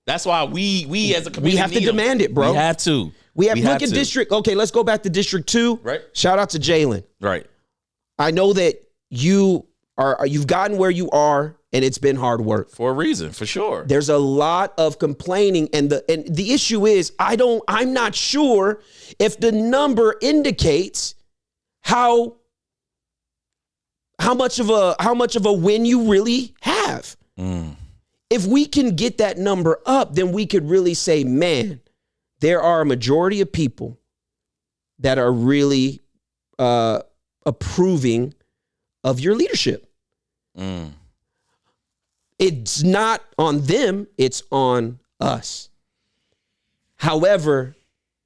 Speaker 1: That's why we as a community,
Speaker 2: we have to demand it, bro.
Speaker 1: We have to.
Speaker 2: Look at District. Okay, let's go back to District 2.
Speaker 1: Right.
Speaker 2: Shout out to Jalen.
Speaker 1: Right.
Speaker 2: I know that you've gotten where you are, and it's been hard work.
Speaker 1: For a reason, for sure.
Speaker 2: There's a lot of complaining, and the issue is I'm not sure if the number indicates how much of a win you really have. If we can get that number up, then we could really say, man, there are a majority of people that are really approving of your leadership. It's not on them, it's on us. However,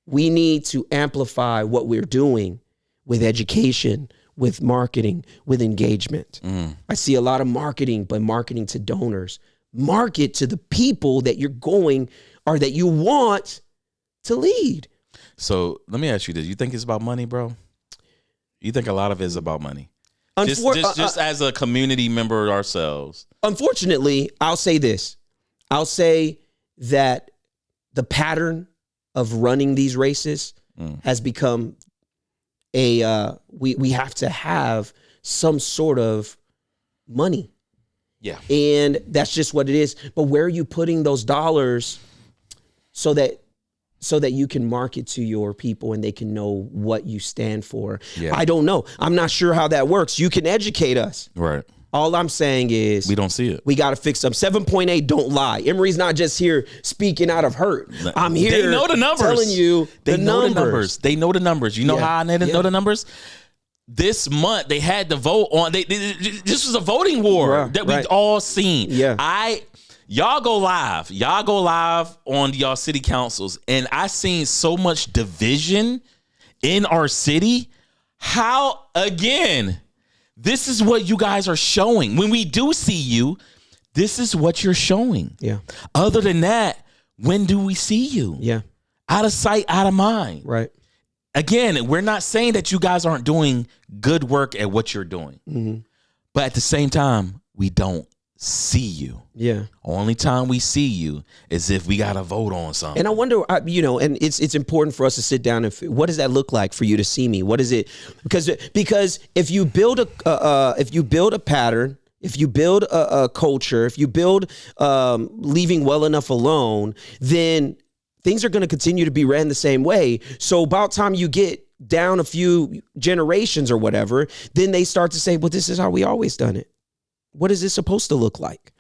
Speaker 2: we need to amplify what we're doing with education, with marketing, with engagement. I see a lot of marketing, but marketing to donors. Market to the people that you're going or that you want to lead.
Speaker 1: So let me ask you this. You think it's about money, bro? You think a lot of it is about money? Just as a community member ourselves.
Speaker 2: Unfortunately, I'll say this. I'll say that the pattern of running these races has become we have to have some sort of money.
Speaker 1: Yeah.
Speaker 2: And that's just what it is. But where are you putting those dollars so that you can market to your people and they can know what you stand for? Yeah. I don't know. I'm not sure how that works. You can educate us.
Speaker 1: Right.
Speaker 2: All I'm saying is
Speaker 1: we don't see it.
Speaker 2: We got to fix them. 7.8, don't lie. Emery's not just here speaking out of hurt. I'm here.
Speaker 1: They know the numbers.
Speaker 2: Telling you
Speaker 1: they know the numbers. They know the numbers. You know how I know the numbers? This month they had to vote on. This was a voting war that we've all seen.
Speaker 2: Yeah.
Speaker 1: Y'all go live. Y'all go live on y'all city councils, and I seen so much division in our city. How again? This is what you guys are showing. When we do see you, this is what you're showing.
Speaker 2: Yeah.
Speaker 1: Other than that, when do we see you?
Speaker 2: Yeah.
Speaker 1: Out of sight, out of mind.
Speaker 2: Right.
Speaker 1: Again, we're not saying that you guys aren't doing good work at what you're doing. Mm-hmm. But at the same time, we don't see you.
Speaker 2: Yeah.
Speaker 1: Only time we see you is if we got to vote on something.
Speaker 2: And I wonder, and it's important for us to sit down and what does that look like for you to see me? What is it? Because if you build a pattern, if you build a culture, if you build leaving well enough alone, then things are going to continue to be ran the same way. So about time you get down a few generations or whatever, then they start to say, well, this is how we always done it. What is this supposed to look like?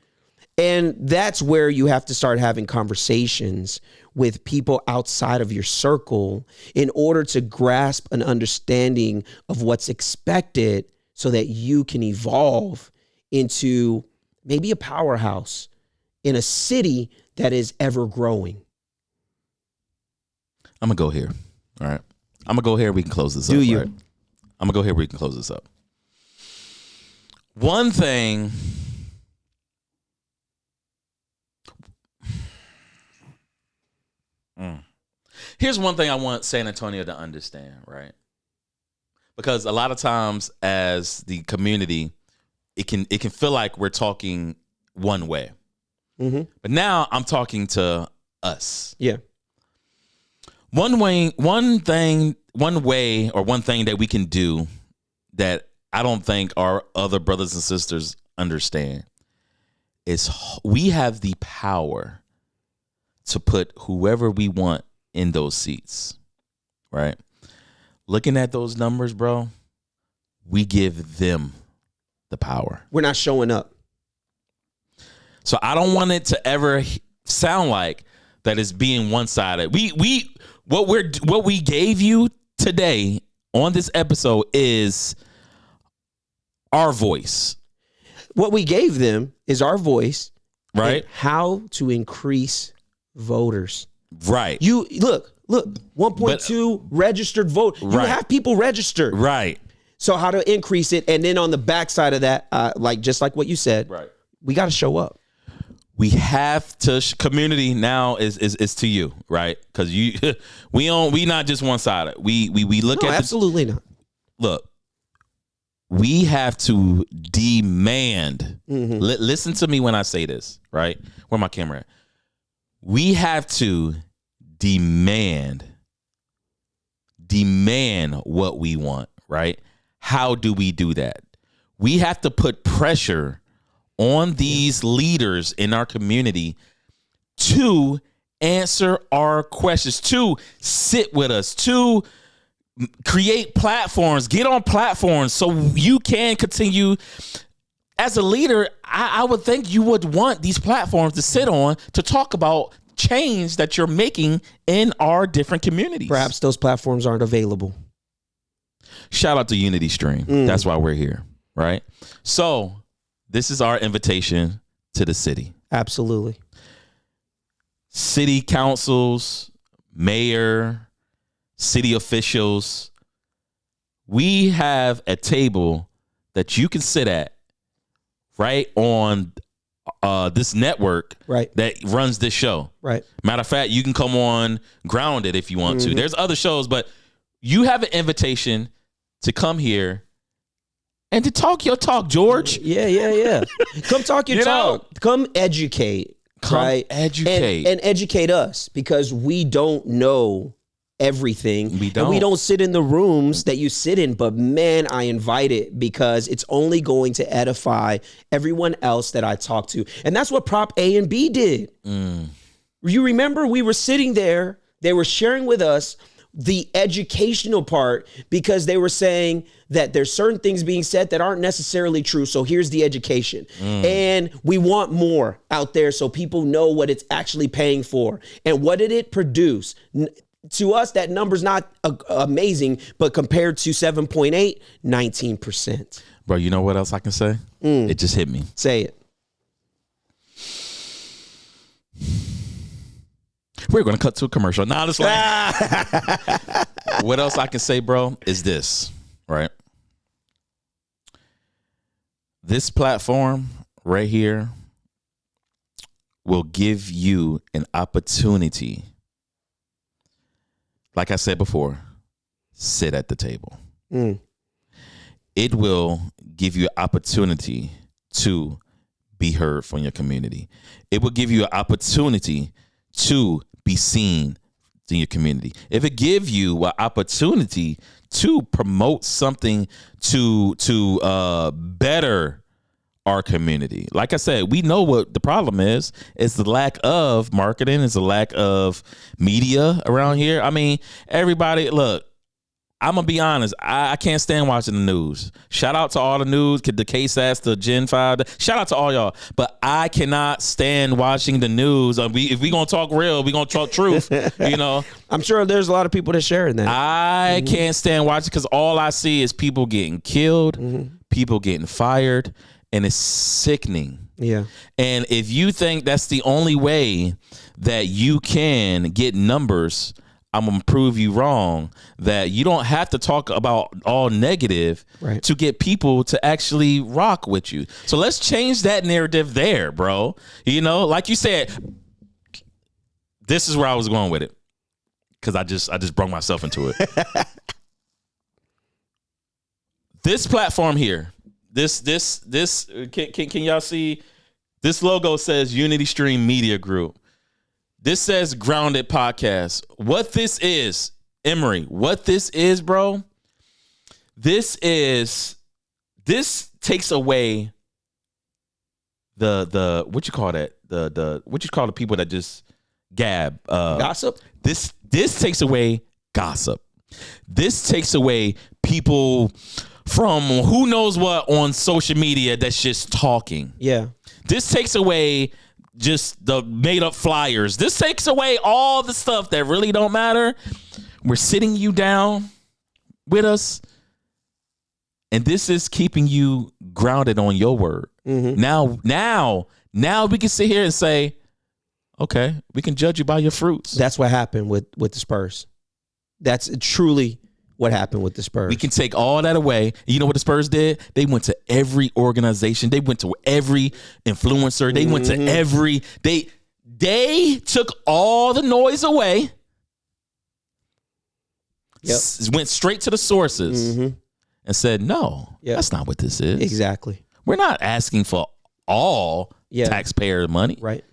Speaker 2: And that's where you have to start having conversations with people outside of your circle in order to grasp an understanding of what's expected so that you can evolve into maybe a powerhouse in a city that is ever growing.
Speaker 1: I'm going to go here. All right. I'm going to go here. We can close this up.
Speaker 2: Do you?
Speaker 1: Right? I'm going to go here. We can close this up. One thing. Here's one thing I want San Antonio to understand, right? Because a lot of times as the community, it can feel like we're talking one way. Mm-hmm. But now I'm talking to us.
Speaker 2: Yeah.
Speaker 1: One way that we can do that I don't think our other brothers and sisters understand is we have the power to put whoever we want in those seats, right? Looking at those numbers, bro, we give them the power.
Speaker 2: We're not showing up.
Speaker 1: So I don't want it to ever sound like that it's being one-sided. What we gave you today on this episode is our voice.
Speaker 2: What we gave them is our voice,
Speaker 1: right?
Speaker 2: How to increase voters.
Speaker 1: Right.
Speaker 2: You look, 1.2 registered vote. You have people registered.
Speaker 1: Right.
Speaker 2: So how to increase it. And then on the backside of that, just like what you said,
Speaker 1: right,
Speaker 2: we got to show up.
Speaker 1: We have to community now is to you, right? Because we not just one sided. We look at
Speaker 2: absolutely not.
Speaker 1: Look, we have to demand. Mm-hmm. Listen to me when I say this, right? Where my camera at? We have to demand what we want, right? How do we do that? We have to put pressure on these leaders in our community to answer our questions, to sit with us, to create platforms, get on platforms so you can continue. As a leader, I would think you would want these platforms to sit on to talk about change that you're making in our different communities.
Speaker 2: Perhaps those platforms aren't available.
Speaker 1: Shout out to Unity Stream. That's why we're here, right? So this is our invitation to the city.
Speaker 2: Absolutely.
Speaker 1: City councils, mayor, city officials. We have a table that you can sit at right on this network that runs this show. Right. Matter of fact, you can come on Grounded if you want to. There's other shows, but you have an invitation to come here and to talk your talk, George.
Speaker 2: Yeah. Come talk your talk. Come educate.
Speaker 1: Educate.
Speaker 2: And educate us, because we don't know everything.
Speaker 1: We don't.
Speaker 2: And we don't sit in the rooms that you sit in, but man, I invite it because it's only going to edify everyone else that I talk to. And that's what Prop A and B did. You remember we were sitting there, they were sharing with us the educational part, because they were saying that there's certain things being said that aren't necessarily true. So here's the education. And we want more out there so people know what it's actually paying for. And what did it produce? To us, that number's not amazing, but compared to 7.8, 19%.
Speaker 1: Bro, you know what else I can say? It just hit me.
Speaker 2: Say it.
Speaker 1: We're going to cut to a commercial. Nah, this what else I can say, bro, is this, right? This platform right here will give you an opportunity. Like I said before, sit at the table. It will give you an opportunity to be heard from your community. It will give you an opportunity to be seen in your community. If it give you an opportunity to promote something to better our community. Like I said, we know what the problem is. It's the lack of marketing. It's the lack of media around here. I mean, everybody, look, I'm going to be honest. I can't stand watching the news. Shout out to all the news, the KSAS, the Gen 5. Shout out to all y'all. But I cannot stand watching the news. If we going to talk real, we going to talk truth, you know.
Speaker 2: I'm sure there's a lot of people that sharing that.
Speaker 1: I can't stand watching because all I see is people getting killed, people getting fired, and it's sickening.
Speaker 2: Yeah.
Speaker 1: And if you think that's the only way that you can get numbers, I'm going to prove you wrong, that you don't have to talk about all negative to get people to actually rock with you. So let's change that narrative there, bro. You know, like you said, this is where I was going with it because I just brought myself into it. This platform here, this can y'all see? This logo says Unity Stream Media Group. This says Grounded Podcast. What this is, Emery, what this is, bro, this takes away the what you call that? The what you call the people that just gab.
Speaker 2: Gossip?
Speaker 1: This takes away gossip. This takes away people from who knows what on social media that's just talking.
Speaker 2: Yeah.
Speaker 1: This takes away just the made up flyers. This takes away all the stuff that really don't matter. We're sitting you down with us. And this is keeping you grounded on your word. Now we can sit here and say, okay, we can judge you by your fruits.
Speaker 2: That's what happened with the Spurs. That's truly what happened with the Spurs. We
Speaker 1: can take all that away. You know what the Spurs did? They went to every organization. They went to every influencer. They went to every... They took all the noise away. Went straight to the sources and said, no, that's not what this is.
Speaker 2: Exactly.
Speaker 1: We're not asking for all taxpayer money.
Speaker 2: Right.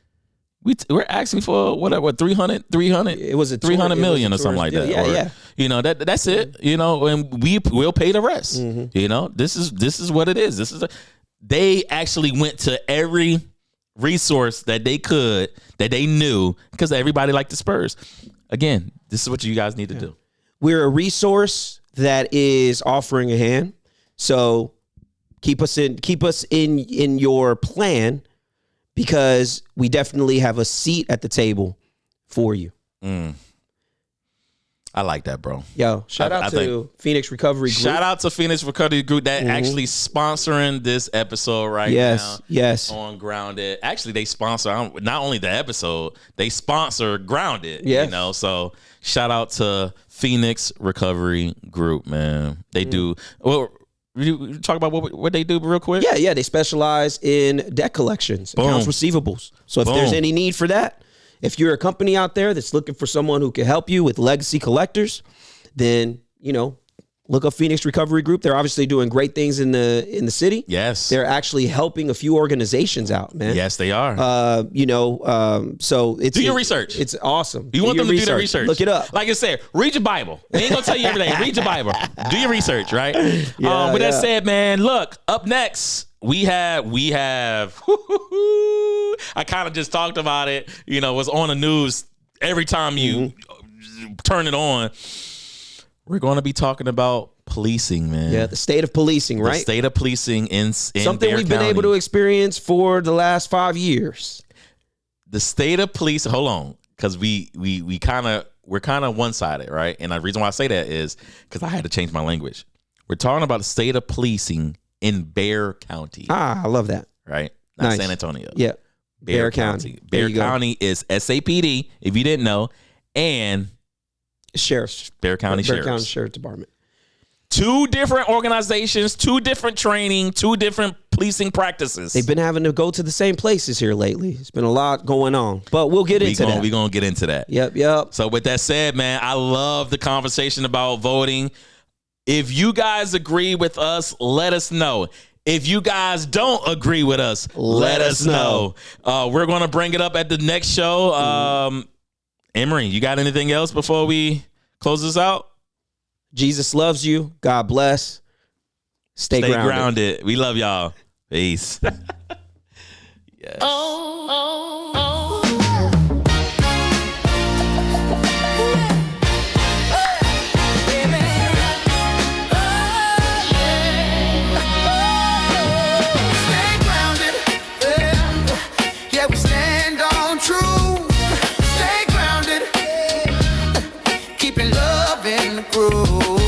Speaker 1: We're asking for what 300
Speaker 2: it was a
Speaker 1: 300 million or something like that.
Speaker 2: Yeah.
Speaker 1: You know, that's it, you know, and we'll pay the rest. You know, this is what it is. They actually went to every resource that they could, that they knew, because everybody liked the Spurs. Again, this is what you guys need to do.
Speaker 2: We're a resource that is offering a hand. So keep us in your plan, because we definitely have a seat at the table for you.
Speaker 1: I like that, bro.
Speaker 2: Yo, shout out to Phoenix Recovery Group.
Speaker 1: Shout out to Phoenix Recovery Group that actually sponsoring this episode right now.
Speaker 2: Yes.
Speaker 1: On Grounded. Actually, they sponsor not only the episode, they sponsor Grounded.
Speaker 2: Yes.
Speaker 1: You know, so shout out to Phoenix Recovery Group, man. They do. Well, you talk about what they do real quick?
Speaker 2: Yeah. They specialize in debt collections, accounts receivables. So if there's any need for that, if you're a company out there that's looking for someone who can help you with legacy collectors, then, you know, look up Phoenix Recovery Group. They're obviously doing great things in the city.
Speaker 1: Yes.
Speaker 2: They're actually helping a few organizations out, man.
Speaker 1: Yes, they are.
Speaker 2: So it's...
Speaker 1: Do your research.
Speaker 2: It's awesome.
Speaker 1: You want them to do their research.
Speaker 2: Look it up.
Speaker 1: Like I said, read your Bible. We ain't going to tell you everything. Read your Bible. Do your research, right? With that said, man, look, up next, we have I kind of just talked about it, you know, was on the news every time you turn it on. We're going to be talking about policing, man.
Speaker 2: Yeah, the state of policing, right?
Speaker 1: The state of policing in
Speaker 2: something
Speaker 1: Bexar
Speaker 2: we've been
Speaker 1: County.
Speaker 2: able to experience for the last 5 years.
Speaker 1: The state of police, hold on, because we're kind of one-sided, right? And the reason why I say that is because I had to change my language. We're talking about the state of policing in Bexar County.
Speaker 2: I love that.
Speaker 1: Right? Not
Speaker 2: Nice.
Speaker 1: San Antonio.
Speaker 2: Yeah.
Speaker 1: Bexar County.
Speaker 2: There
Speaker 1: Bexar
Speaker 2: you go.
Speaker 1: County is SAPD, if you didn't know, and
Speaker 2: Sheriff's.
Speaker 1: Bexar County
Speaker 2: Bexar County
Speaker 1: Sheriff's.
Speaker 2: Sheriff Department.
Speaker 1: Two different organizations, two different training, two different policing practices.
Speaker 2: They've been having to go to the same places here lately. It's been a lot going on, but we'll get into that.
Speaker 1: We're going to get into that.
Speaker 2: Yep.
Speaker 1: So with that said, man, I love the conversation about voting. If you guys agree with us, let us know. If you guys don't agree with us, let us know. We're going to bring it up at the next show. Emery, you got anything else before we close this out?
Speaker 2: Jesus loves you. God bless. Stay grounded.
Speaker 1: We love y'all. Peace. Yes.
Speaker 4: We stand on truth. Stay grounded. Keeping love in the groove.